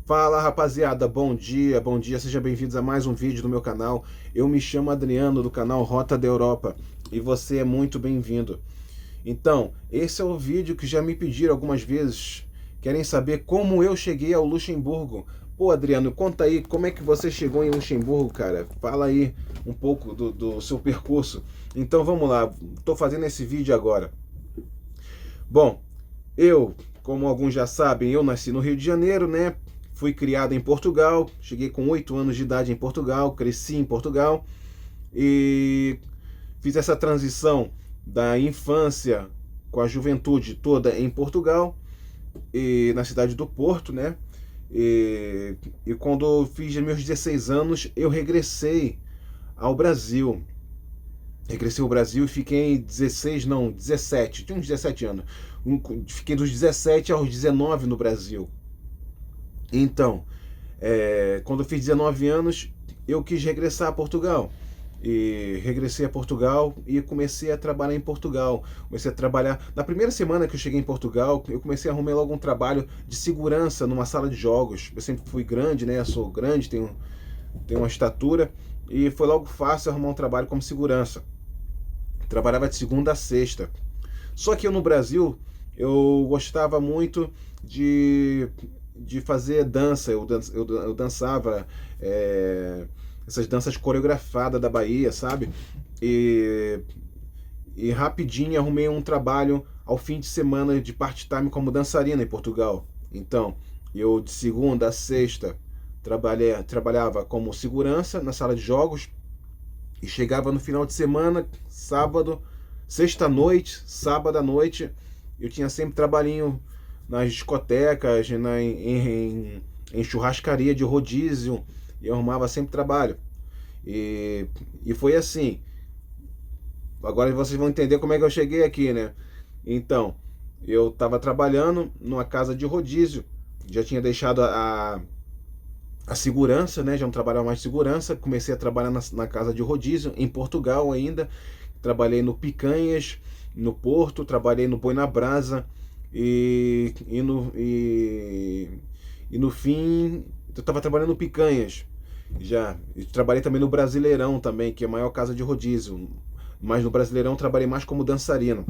Fala rapaziada, bom dia, sejam bem-vindos a mais um vídeo do meu canal. Eu me chamo Adriano do canal Rota da Europa e você é muito bem-vindo. Então, esse é o vídeo que já me pediram algumas vezes, querem saber como eu cheguei ao Luxemburgo. Pô Adriano, conta aí, como é que você chegou em Luxemburgo, cara? Fala aí um pouco do seu percurso. Então vamos lá, tô fazendo esse vídeo agora. Bom, como alguns já sabem, eu nasci no Rio de Janeiro, né? Fui criado em Portugal, cheguei com 8 anos de idade em Portugal, cresci em Portugal e fiz essa transição da infância com a juventude toda em Portugal e na cidade do Porto, né? E quando eu fiz meus 16 anos, eu regressei ao Brasil. Regressei ao Brasil e fiquei 16, não, 17, tinha uns 17 anos. Fiquei dos 17 aos 19 no Brasil. Então, quando eu fiz 19 anos, eu quis regressar a Portugal. E regressei a Portugal e comecei a trabalhar em Portugal. Comecei a trabalhar. Na primeira semana que eu cheguei em Portugal, eu comecei a arrumar logo um trabalho de segurança numa sala de jogos. Eu sempre fui grande, né? Eu sou grande, tenho uma estatura. E foi logo fácil arrumar um trabalho como segurança. Trabalhava de segunda a sexta. Só que eu no Brasil, eu gostava muito de fazer dança. Eu dançava essas danças coreografadas da Bahia, sabe? E, e rapidinho arrumei um trabalho ao fim de semana de part-time como dançarina em Portugal. Então, eu de segunda a sexta trabalhava como segurança na sala de jogos e chegava no final de semana, sábado, sexta-noite, sábado à noite, eu tinha sempre trabalhinho nas discotecas, em churrascaria de rodízio, e eu arrumava sempre trabalho. E foi assim. Agora vocês vão entender como é que eu cheguei aqui, né? Então, eu estava trabalhando numa casa de rodízio, já tinha deixado a segurança, né? Já não trabalhava mais de segurança. Comecei a trabalhar na casa de rodízio, em Portugal ainda. Trabalhei no Picanhas, no Porto, trabalhei no Boi na Brasa e no fim eu estava trabalhando no Picanhas. Já e trabalhei também no Brasileirão também, que é a maior casa de rodízio. Mas no Brasileirão trabalhei mais como dançarino.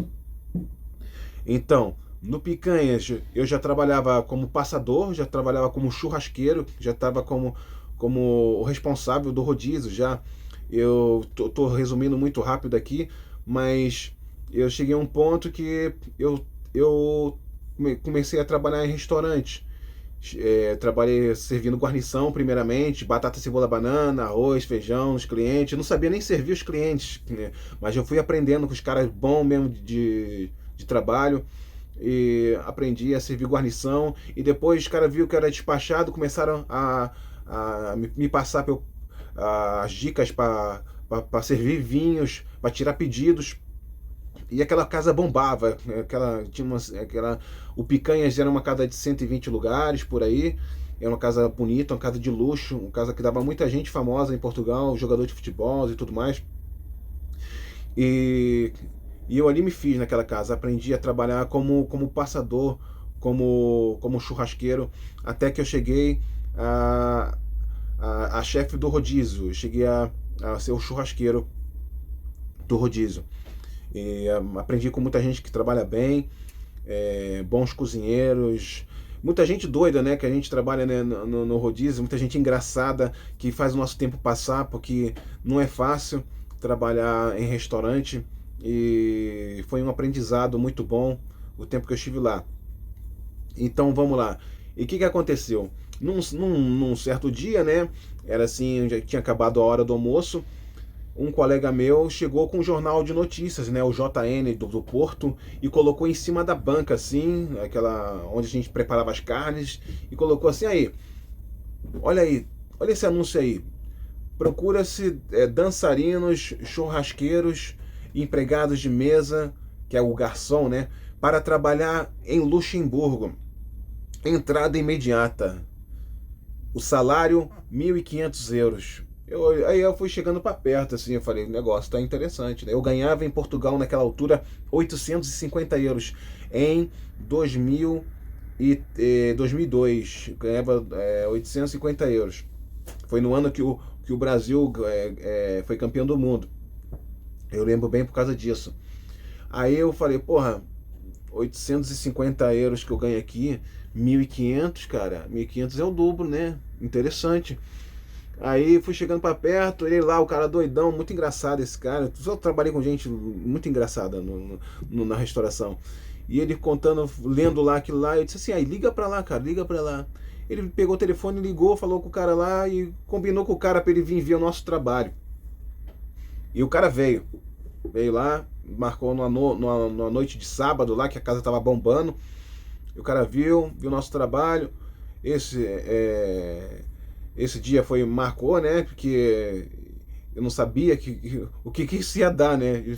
Então, no Picanhas, eu já trabalhava como passador, já trabalhava como churrasqueiro, já estava como o responsável do rodízio já. Eu tô resumindo muito rápido aqui, mas eu cheguei a um ponto que eu comecei a trabalhar em restaurante. Trabalhei servindo guarnição primeiramente, batata, cebola, banana, arroz, feijão, os clientes. Eu não sabia nem servir os clientes, né? Mas eu fui aprendendo com os caras bons mesmo de trabalho e aprendi a servir guarnição. E depois os caras viram que eu era despachado, começaram a me passar as dicas para servir vinhos, para tirar pedidos. E aquela casa bombava, o Picanhas era uma casa de 120 lugares por aí, era uma casa bonita, uma casa de luxo, uma casa que dava muita gente famosa em Portugal, jogador de futebol e tudo mais. E, e eu ali me fiz naquela casa, aprendi a trabalhar como passador, como churrasqueiro, até que eu cheguei a chefe do rodízio, cheguei a ser o churrasqueiro do rodízio. E aprendi com muita gente que trabalha bem, bons cozinheiros, muita gente doida, né? Que a gente trabalha, né, no rodízio, muita gente engraçada que faz o nosso tempo passar, porque não é fácil trabalhar em restaurante. E foi um aprendizado muito bom o tempo que eu estive lá. Então vamos lá. E o que aconteceu? Num certo dia, né? Era assim, já tinha acabado a hora do almoço. Um colega meu chegou com um jornal de notícias, né, o JN do Porto, e colocou em cima da banca, assim, aquela onde a gente preparava as carnes, e colocou assim: aí, olha esse anúncio aí. Procura-se dançarinos, churrasqueiros, empregados de mesa, que é o garçom, né, para trabalhar em Luxemburgo. Entrada imediata. O salário, 1.500 euros. Aí eu fui chegando para perto, assim, eu falei, o negócio tá interessante, né? Eu ganhava em Portugal naquela altura 850 euros em 2000, e 2002, ganhava 850 euros. Foi no ano que o Brasil foi campeão do mundo. Eu lembro bem por causa disso. Aí eu falei, porra, 850 euros que eu ganho aqui, 1.500, cara, 1.500 é o dobro, né? Interessante. Aí fui chegando pra perto, ele lá, o cara doidão, muito engraçado esse cara. Só trabalhei com gente muito engraçada na restauração. E ele contando, lendo lá aquilo lá, eu disse assim, aí liga pra lá, cara, liga pra lá. Ele pegou o telefone, ligou, falou com o cara lá e combinou com o cara pra ele vir ver o nosso trabalho. E o cara veio lá, marcou numa noite de sábado lá, que a casa tava bombando. E o cara viu o nosso trabalho. Esse, esse dia marcou, né? Porque eu não sabia o que isso ia dar, né? Eu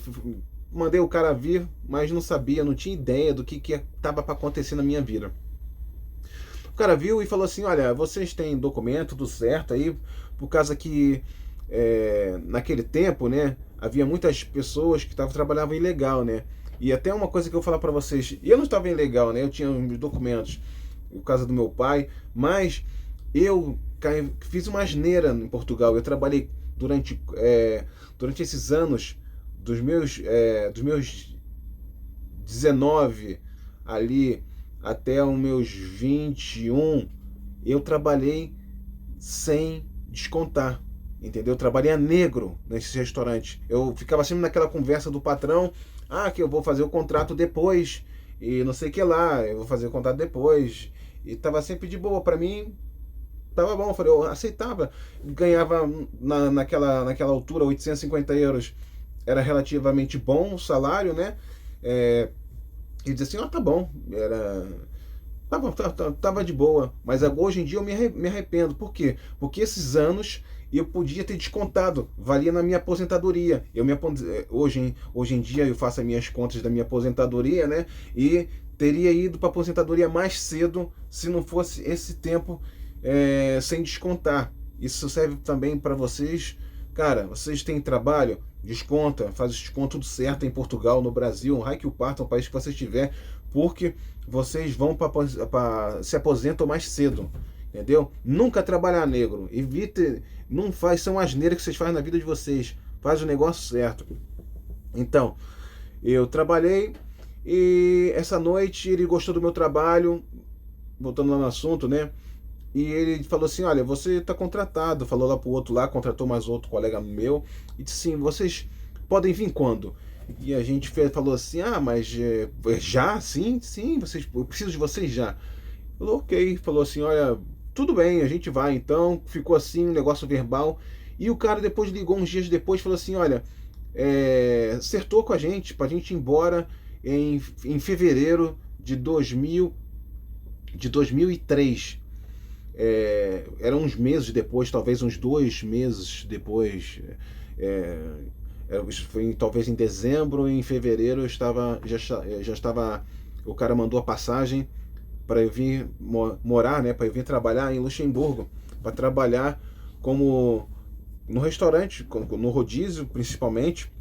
mandei o cara vir, mas não sabia, não tinha ideia do que estava para acontecer na minha vida. O cara viu e falou assim, olha, vocês têm documento, tudo certo aí, por causa que naquele tempo, né, havia muitas pessoas que trabalhavam ilegal, né? E até uma coisa que eu vou falar para vocês, eu não estava ilegal, né? Eu tinha os documentos, por causa do meu pai, mas eu fiz uma asneira em Portugal. Eu trabalhei durante esses anos, dos meus 19 ali até os meus 21, eu trabalhei sem descontar, entendeu? Eu trabalhei a negro nesse restaurante. Eu ficava sempre naquela conversa do patrão, que eu vou fazer o contrato depois, e não sei o que lá, eu vou fazer o contrato depois. E tava sempre de boa, pra mim tava bom, eu aceitava. Ganhava naquela altura 850 euros, era relativamente bom o salário, né? E dizia assim, tá bom, tava de boa. Mas hoje em dia eu me arrependo. Por quê? Porque esses anos eu podia ter descontado, valia na minha aposentadoria. Hoje em dia eu faço as minhas contas da minha aposentadoria, né? E teria ido para aposentadoria mais cedo se não fosse esse tempo sem descontar. Isso serve também para vocês. Cara, vocês têm trabalho? Desconta, faz o desconto tudo certo em Portugal, no Brasil, raio que o parta, o país que você estiver, porque vocês vão se aposentam mais cedo, entendeu? Nunca trabalhar negro, evite, não faz, são asneiras que vocês fazem na vida de vocês, faz o negócio certo. Então, eu trabalhei e essa noite ele gostou do meu trabalho, voltando lá no assunto, né? E ele falou assim, olha, você está contratado, falou lá pro outro lá, contratou mais outro colega meu, e disse assim, vocês podem vir quando? E a gente falou assim, mas já? Sim, eu preciso de vocês já. Falou, ok, falou assim, olha, tudo bem, a gente vai então, ficou assim, um negócio verbal, e o cara depois ligou uns dias depois, falou assim, olha, acertou com a gente, pra gente ir embora em fevereiro de 2003. Eram uns meses depois, talvez uns 2 meses depois, foi talvez em dezembro, em fevereiro já estava, o cara mandou a passagem para eu vir morar, né, para eu vir trabalhar em Luxemburgo, para trabalhar como no restaurante, no rodízio principalmente,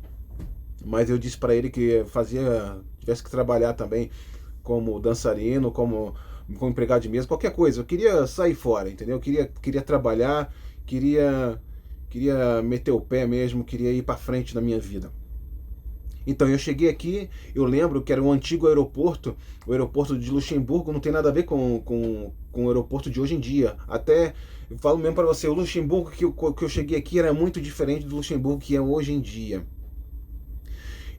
mas eu disse para ele que tivesse que trabalhar também como dançarino, como empregado de mesa, qualquer coisa. Eu queria sair fora, entendeu? Eu queria trabalhar, queria meter o pé mesmo, queria ir para frente na minha vida. Então eu cheguei aqui, eu lembro que era um antigo aeroporto, o aeroporto de Luxemburgo não tem nada a ver com o aeroporto de hoje em dia. Até, eu falo mesmo para você, o Luxemburgo que eu cheguei aqui era muito diferente do Luxemburgo que é hoje em dia.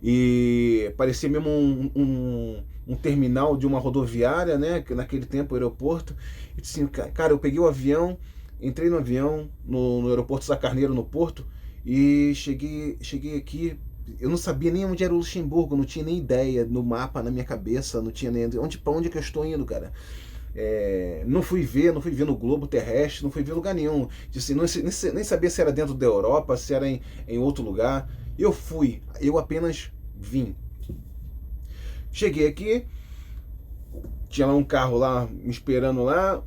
E parecia mesmo um terminal de uma rodoviária, né? Naquele tempo, o aeroporto. E assim, cara, eu peguei o avião, entrei no avião, no aeroporto Sá Carneiro, no Porto, e cheguei aqui. Eu não sabia nem onde era o Luxemburgo, não tinha nem ideia no mapa na minha cabeça, não tinha nem pra onde que eu estou indo, cara. Não fui ver no globo terrestre, não fui ver lugar nenhum. Assim, nem sabia se era dentro da Europa, se era em outro lugar. Eu apenas vim. Cheguei aqui, tinha lá um carro lá me esperando lá,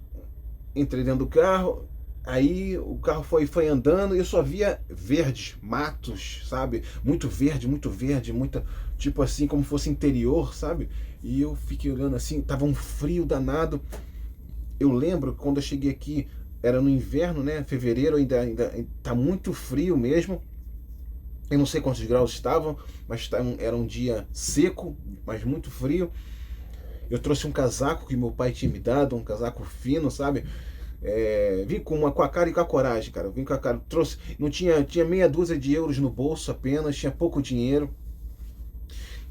entrei dentro do carro, Aí o carro foi andando e eu só via verdes, matos, sabe? Muito verde, muita, tipo assim, como fosse interior, sabe? E eu fiquei olhando assim, tava um frio danado. Eu lembro que quando eu cheguei aqui, era no inverno, né? Fevereiro, ainda tá muito frio mesmo. Eu não sei quantos graus estavam, mas era um dia seco, mas muito frio. Eu trouxe um casaco que meu pai tinha me dado, um casaco fino, sabe? Vim com a cara e com a coragem, cara. Vim com a cara, trouxe, não tinha meia dúzia de euros no bolso apenas, tinha pouco dinheiro.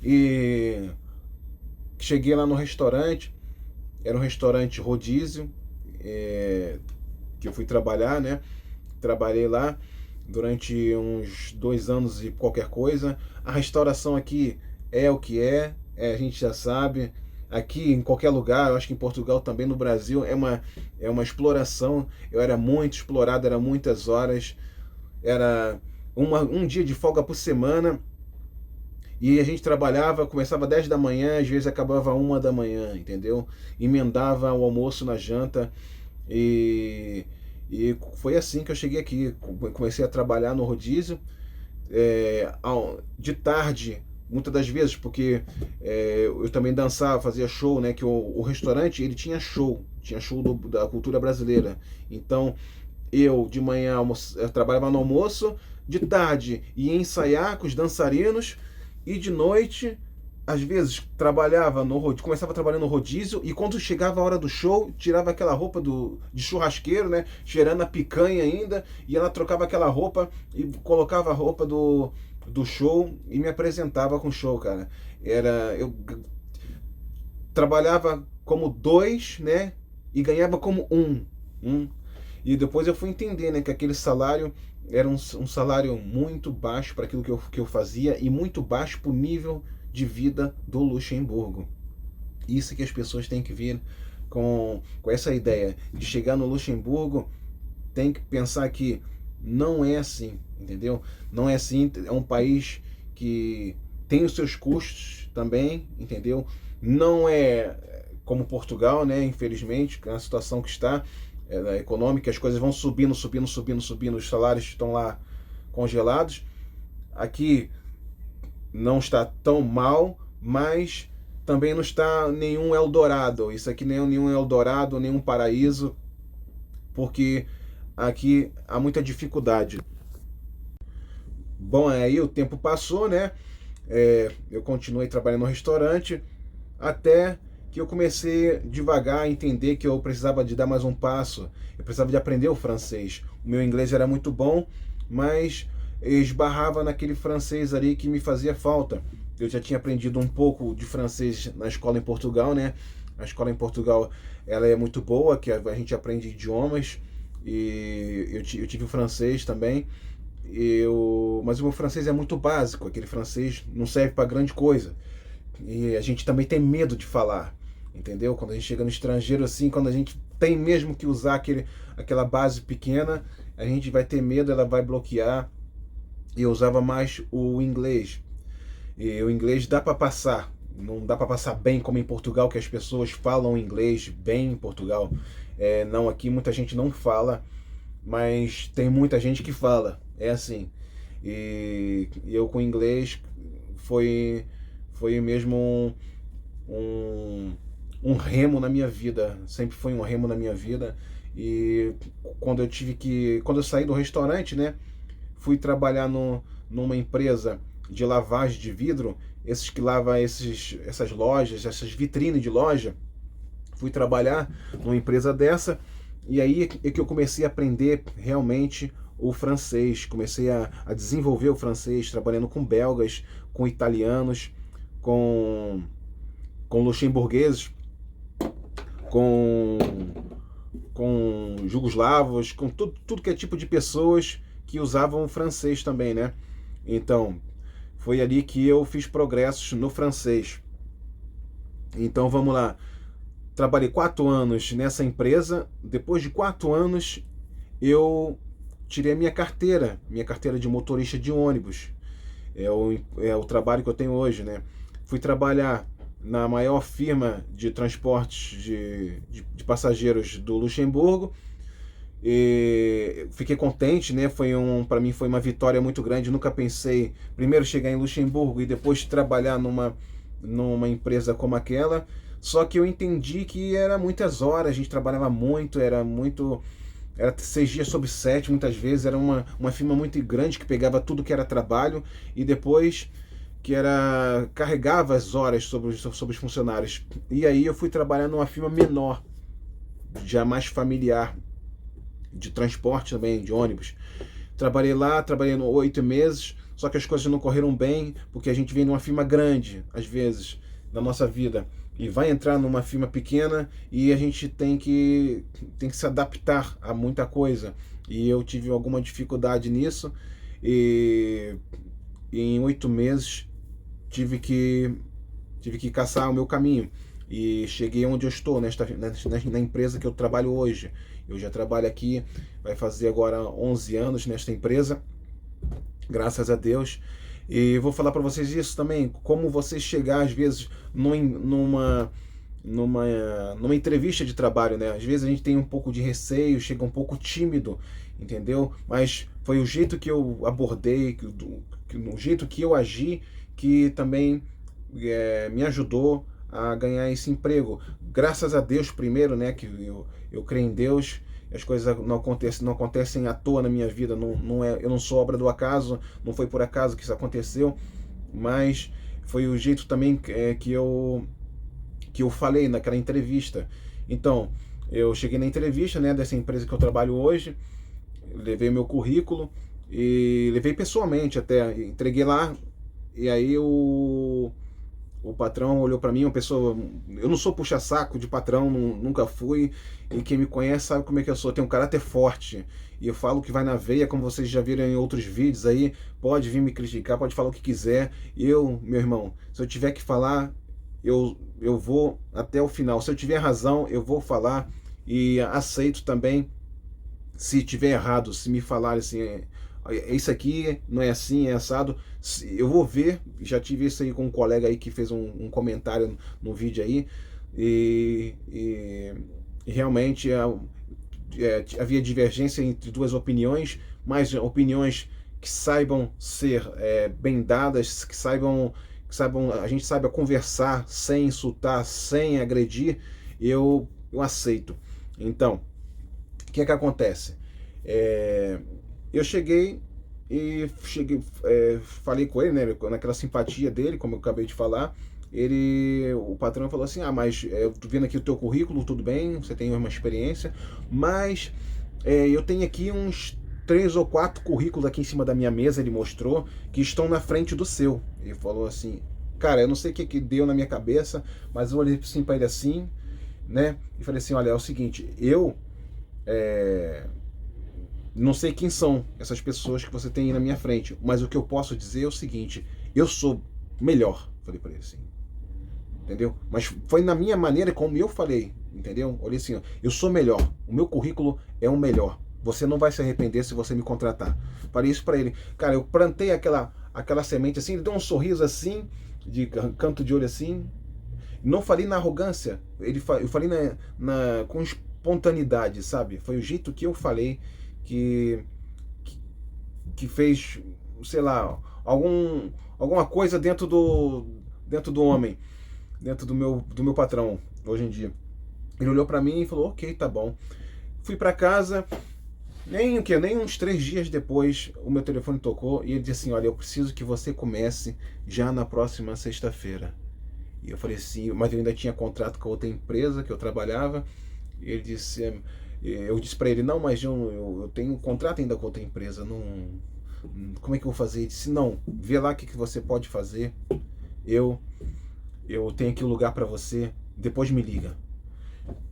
E cheguei lá no restaurante, era um restaurante rodízio, que eu fui trabalhar, né? Trabalhei lá durante uns 2 anos e qualquer coisa. A restauração aqui é o que a gente já sabe. Aqui em qualquer lugar, eu acho que em Portugal também, no Brasil, é uma exploração. Eu era muito explorado, era muitas horas, era um dia de folga por semana. E a gente trabalhava, começava 10 da manhã, às vezes acabava 1 da manhã, entendeu? Emendava o almoço na janta. E, e foi assim que eu cheguei aqui. Comecei a trabalhar no rodízio, de tarde, muitas das vezes, porque eu também dançava, fazia show, né? Que o restaurante ele tinha show da cultura brasileira. Então eu de manhã eu trabalhava no almoço, de tarde ia ensaiar com os dançarinos e de noite às vezes começava trabalhando no rodízio e quando chegava a hora do show, tirava aquela roupa de churrasqueiro, né, cheirando a picanha ainda, e ela trocava aquela roupa e colocava a roupa do show e me apresentava com o show, cara. Eu trabalhava como dois, né, e ganhava como um. E depois eu fui entender, né, que aquele salário era um salário muito baixo para aquilo que eu fazia e muito baixo para o nível de vida do Luxemburgo. Isso que as pessoas têm que vir com essa ideia de chegar no Luxemburgo, tem que pensar que não é assim, entendeu? Não é assim, é um país que tem os seus custos também, entendeu? Não é como Portugal, né? Infelizmente, na situação que está econômica, as coisas vão subindo, os salários estão lá congelados. Aqui não está tão mal, mas também não está nenhum Eldorado. Isso aqui nem é nenhum Eldorado, nenhum paraíso, porque aqui há muita dificuldade. Bom, aí o tempo passou, né? Eu continuei trabalhando no restaurante até que eu comecei devagar a entender que eu precisava de dar mais um passo. Eu precisava de aprender o francês. O meu inglês era muito bom, mas eu esbarrava naquele francês ali que me fazia falta. Eu já tinha aprendido um pouco de francês na escola em Portugal, né? A escola em Portugal ela é muito boa, que a gente aprende idiomas. E eu tive o francês também. Mas o meu francês é muito básico, aquele francês não serve para grande coisa. E a gente também tem medo de falar, entendeu? Quando a gente chega no estrangeiro assim, quando a gente tem mesmo que usar aquela base pequena, a gente vai ter medo, ela vai bloquear. E eu usava mais o inglês. E o inglês dá para passar, não dá para passar bem como em Portugal, que as pessoas falam inglês bem em Portugal. Não, aqui muita gente não fala, mas tem muita gente que fala, é assim. E eu com inglês foi mesmo um remo na minha vida, sempre foi um remo na minha vida. E quando eu saí do restaurante, né, fui trabalhar numa empresa de lavagem de vidro, esses que lavam essas lojas, essas vitrines de loja. Fui trabalhar numa empresa dessa e aí é que eu comecei a aprender realmente o francês, comecei a desenvolver o francês, trabalhando com belgas, com italianos, com luxemburgueses, com, com jugoslavos, com tudo que é tipo de pessoas que usavam o francês também, né? Então, foi ali que eu fiz progressos no francês. Então, vamos lá. Trabalhei 4 anos nessa empresa. Depois de 4 anos, eu tirei a minha carteira de motorista de ônibus. É o trabalho que eu tenho hoje, né? Fui trabalhar na maior firma de transportes de passageiros do Luxemburgo, E fiquei contente, né? Para mim foi uma vitória muito grande. Nunca pensei primeiro chegar em Luxemburgo e depois trabalhar numa empresa como aquela. Só que eu entendi que era muitas horas, a gente trabalhava muito, era 6 dias sobre 7, muitas vezes, era uma firma muito grande que pegava tudo que era trabalho e depois carregava as horas sobre os funcionários. E aí eu fui trabalhar numa firma menor, já mais familiar, de transporte também, de ônibus. Trabalhei lá, trabalhei 8 meses, só que as coisas não correram bem, porque a gente vem numa firma grande, às vezes, na nossa vida, e vai entrar numa firma pequena e a gente tem que se adaptar a muita coisa. E eu tive alguma dificuldade nisso, e em 8 meses tive que caçar o meu caminho. E cheguei onde eu estou, na empresa que eu trabalho hoje. Eu já trabalho aqui, vai fazer agora 11 anos nesta empresa, graças a Deus. E vou falar para vocês isso também, como você chegar às vezes numa entrevista de trabalho, né? Às vezes a gente tem um pouco de receio, chega um pouco tímido, entendeu? Mas foi o jeito que eu abordei, o jeito que eu agi, que também me ajudou a ganhar esse emprego. Graças a Deus primeiro, né? Que eu creio em Deus. As coisas não acontecem à toa na minha vida. Eu não sou obra do acaso. Não foi por acaso que isso aconteceu. Mas foi o jeito também que eu falei naquela entrevista. Então, eu cheguei na entrevista, né, dessa empresa que eu trabalho hoje, levei meu currículo e levei pessoalmente até, entreguei lá, e aí o patrão olhou para mim, uma pessoa, eu não sou puxa-saco de patrão, nunca fui, e quem me conhece sabe como é que eu sou, tenho um caráter forte, e eu falo que vai na veia, como vocês já viram em outros vídeos aí, pode vir me criticar, pode falar o que quiser, meu irmão, se eu tiver que falar, eu vou até o final. Se eu tiver razão, eu vou falar e aceito também se tiver errado, se me falarem assim, isso aqui não é assim, é assado, eu vou ver. Já tive isso aí com um colega aí que fez um comentário no vídeo aí, e realmente havia divergência entre duas opiniões, mas opiniões que saibam ser bem dadas, que saibam, a gente saiba conversar sem insultar, sem agredir, eu aceito. Então, o que é que acontece? Eu falei com ele, né, naquela simpatia dele, como eu acabei de falar. O patrão falou assim: mas eu tô vendo aqui o teu currículo, tudo bem, você tem uma experiência, mas eu tenho aqui uns 3 ou 4 currículos aqui em cima da minha mesa, ele mostrou, que estão na frente do seu. Ele falou assim, cara, eu não sei o que deu na minha cabeça, mas eu olhei assim para ele assim, né, e falei assim: olha, é o seguinte, eu não sei quem são essas pessoas que você tem aí na minha frente, mas o que eu posso dizer é o seguinte: eu sou melhor. Falei para ele assim, entendeu? Mas foi na minha maneira, como eu falei, entendeu? Olhei assim, ó, eu sou melhor, o meu currículo é o melhor. Você não vai se arrepender se você me contratar. Falei isso para ele. Cara, eu plantei aquela semente assim, ele deu um sorriso assim, de canto de olho assim. Não falei na arrogância, eu falei com espontaneidade, sabe? Foi o jeito que eu falei que fez, sei lá, alguma coisa dentro do homem, dentro do meu patrão, hoje em dia. Ele olhou pra mim e falou: ok, tá bom. Fui pra casa, nem uns 3 dias depois, o meu telefone tocou e ele disse assim: olha, eu preciso que você comece já na próxima sexta-feira. E eu falei assim, mas eu ainda tinha contrato com outra empresa que eu trabalhava. E ele disse, eu disse para ele: não, mas eu tenho um contrato ainda com outra empresa, não, como é que eu vou fazer? Ele disse: não, vê lá o que você pode fazer, eu tenho aqui um lugar para você, depois me liga.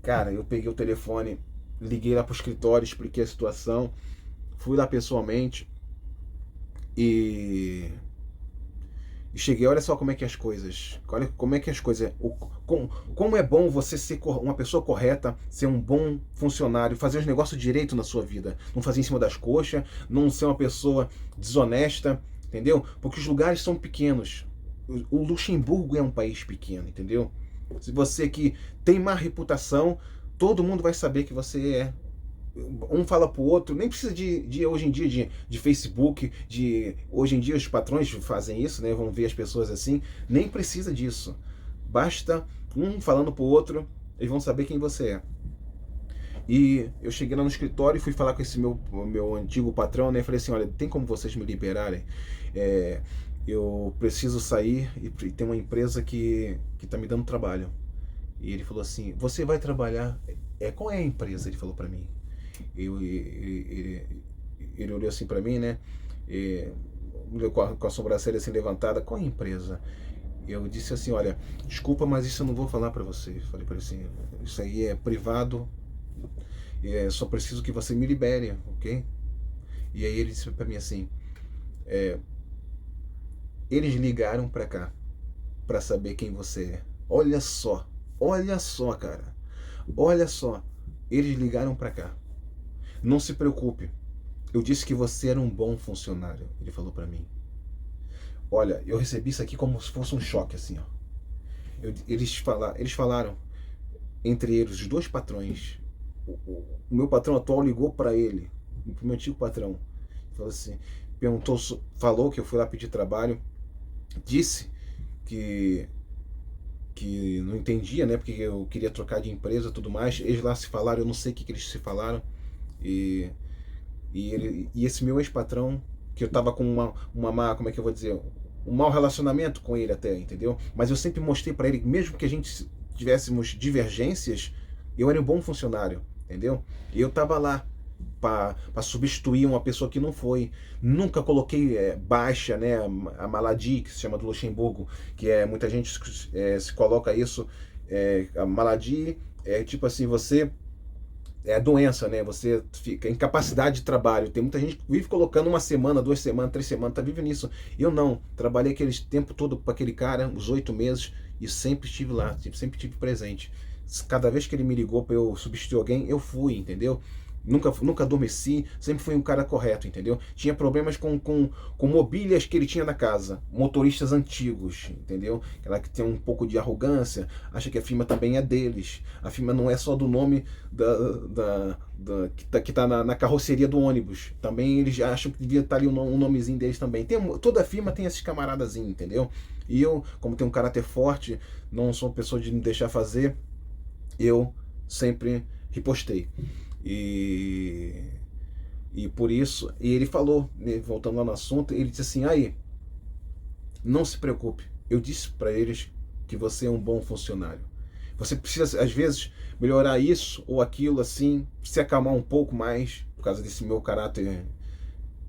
Cara, eu peguei o telefone, liguei lá pro escritório, expliquei a situação, fui lá pessoalmente e cheguei. Olha só como é que as coisas, olha como é que as coisas, como é bom você ser uma pessoa correta, ser um bom funcionário, fazer os negócios direito na sua vida, não fazer em cima das coxas, não ser uma pessoa desonesta, entendeu? Porque os lugares são pequenos. O Luxemburgo é um país pequeno, entendeu? Se você que tem má reputação, todo mundo vai saber que você um fala pro outro, nem precisa de hoje em dia de Facebook, hoje em dia os patrões fazem isso, né? Vão ver as pessoas assim, nem precisa disso. Basta um falando pro outro, eles vão saber quem você é. E eu cheguei lá no escritório e fui falar com esse meu antigo patrão, né? Falei assim, olha, tem como vocês me liberarem? É, eu preciso sair e tem uma empresa que tá me dando trabalho. E ele falou assim, você vai trabalhar... qual é a empresa? Ele falou pra mim. Ele olhou assim pra mim, né? E, com a sobrancelha assim levantada, qual é a empresa? Eu disse assim, olha, desculpa, mas isso eu não vou falar pra você. Falei pra ele assim, isso aí é privado, só preciso que você me libere, ok? E aí ele disse pra mim assim, eles ligaram pra cá pra saber quem você é. Olha só, cara, olha só, eles ligaram pra cá. Não se preocupe, eu disse que você era um bom funcionário, ele falou pra mim. Olha, eu recebi isso aqui como se fosse um choque, assim, ó. Eles falaram, entre eles, os dois patrões. O meu patrão atual ligou para ele, o meu antigo patrão. Falou assim, falou que eu fui lá pedir trabalho, disse que não entendia, né, porque eu queria trocar de empresa e tudo mais. Eles lá se falaram, eu não sei o que eles se falaram. E esse meu ex-patrão, que eu tava com uma má, como é que eu vou dizer, um mau relacionamento com ele até, entendeu? Mas eu sempre mostrei para ele, mesmo que a gente tivéssemos divergências, eu era um bom funcionário, entendeu? E eu tava lá para substituir uma pessoa que não foi. Nunca coloquei baixa, né, a maladie, que se chama do Luxemburgo, que muita gente se coloca isso, a maladie é tipo assim, você a doença, né? Você fica incapacidade de trabalho. Tem muita gente que vive colocando 1 semana, 2 semanas, 3 semanas, tá vivendo isso. Eu não. Trabalhei aquele tempo todo para aquele cara, os 8 meses, e sempre estive lá, sempre estive presente. Cada vez que ele me ligou para eu substituir alguém, eu fui, entendeu? Nunca adormeci, sempre fui um cara correto, entendeu? Tinha problemas com mobílias que ele tinha na casa, motoristas antigos, entendeu? Aquela que tem um pouco de arrogância, acha que a firma também é deles. A firma não é só do nome que tá na carroceria do ônibus. Também eles acham que devia estar ali um nomezinho deles também. Toda firma tem esses camaradazinhos, entendeu? E eu, como tenho um caráter forte, não sou pessoa de me deixar fazer, eu sempre ripostei. E por isso, e ele falou, né, voltando lá no assunto, ele disse assim, aí, não se preocupe, eu disse para eles que você é um bom funcionário. Você precisa, às vezes, melhorar isso ou aquilo, assim, se acalmar um pouco mais, por causa desse meu caráter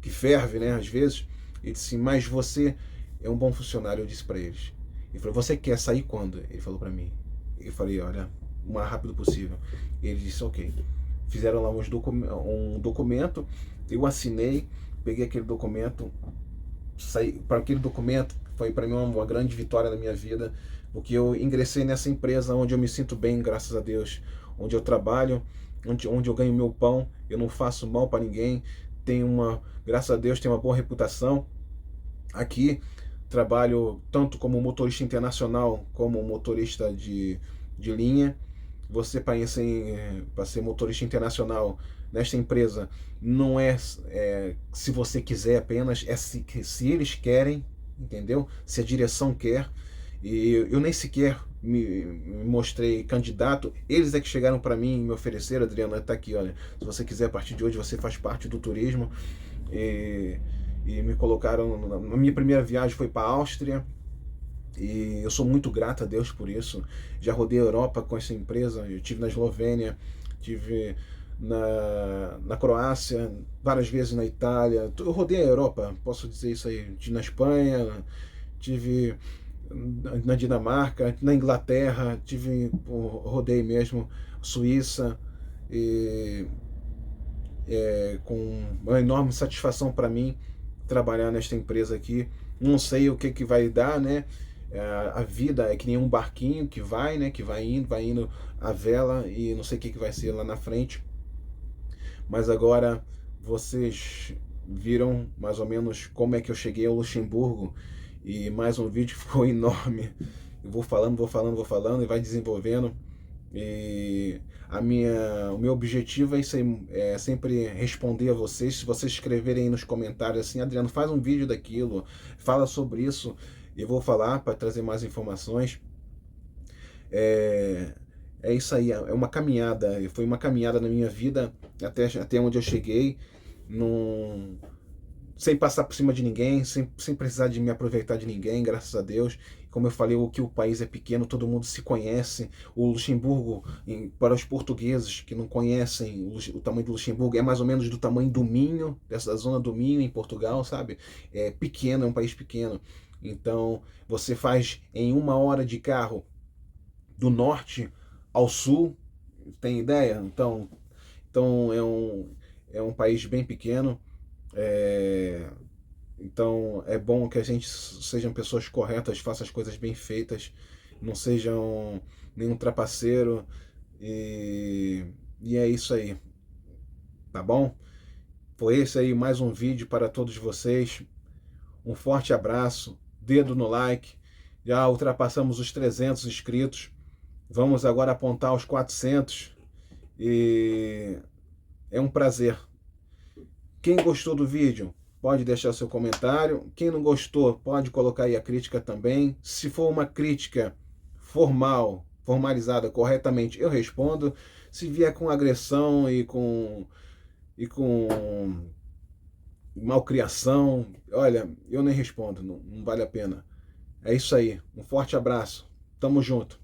que ferve, né, às vezes. Ele disse assim, mas você é um bom funcionário, eu disse para eles. Ele falou, você quer sair quando? Ele falou para mim. Eu falei, olha, o mais rápido possível. Ele disse, ok. Fizeram lá um documento, eu assinei, peguei aquele documento, saí para aquele documento, foi para mim uma grande vitória na minha vida, porque eu ingressei nessa empresa onde eu me sinto bem, graças a Deus, onde eu trabalho, onde eu ganho meu pão, eu não faço mal para ninguém, graças a Deus, tenho uma boa reputação. Aqui trabalho tanto como motorista internacional como motorista de linha. Você, para ser motorista internacional nesta empresa, não se você quiser apenas, é se eles querem, entendeu? Se a direção quer. E eu nem sequer me mostrei candidato, eles é que chegaram para mim e me ofereceram, Adriano, tá aqui, olha, se você quiser, a partir de hoje você faz parte do turismo. E me colocaram, na minha primeira viagem foi para a Áustria, e eu sou muito grato a Deus por isso. Já rodei a Europa com essa empresa, eu estive na Eslovênia, tive na Croácia, várias vezes na Itália, eu rodei a Europa, posso dizer isso aí, estive na Espanha, tive na Dinamarca, na Inglaterra, rodei mesmo, Suíça, e com uma enorme satisfação para mim trabalhar nesta empresa aqui. Não sei o que vai dar, né? A vida é que nem um barquinho que vai, né? Que vai indo a vela, e não sei o que vai ser lá na frente. Mas agora vocês viram mais ou menos como é que eu cheguei ao Luxemburgo, e mais um vídeo ficou enorme. Eu vou falando e vai desenvolvendo. E O meu objetivo é sempre responder a vocês. Se vocês escreverem aí nos comentários assim, Adriano, faz um vídeo daquilo, fala sobre isso, eu vou falar para trazer mais informações. É, é isso aí, é uma caminhada, foi uma caminhada na minha vida até onde eu cheguei, num, sem passar por cima de ninguém, sem precisar de me aproveitar de ninguém, graças a Deus. Como eu falei, o país é pequeno, todo mundo se conhece. O Luxemburgo, para os portugueses que não conhecem o tamanho do Luxemburgo, é mais ou menos do tamanho do Minho, dessa zona do Minho em Portugal, sabe? É pequeno, é um país pequeno. Então, você faz em 1 hora de carro do norte ao sul, tem ideia? Então é um país bem pequeno. É, então é bom que a gente sejam pessoas corretas, faça as coisas bem feitas, não sejam nenhum trapaceiro. E, e é isso aí, tá bom? Foi esse aí mais um vídeo para todos vocês. Um forte abraço, dedo no like. Já ultrapassamos os 300 inscritos. Vamos agora apontar os 400. E é um prazer. Quem gostou do vídeo, pode deixar seu comentário. Quem não gostou, pode colocar aí a crítica também. Se for uma crítica formalizada corretamente, eu respondo. Se vier com agressão e com malcriação, olha, eu nem respondo, não vale a pena. É isso aí. Um forte abraço. Tamo junto.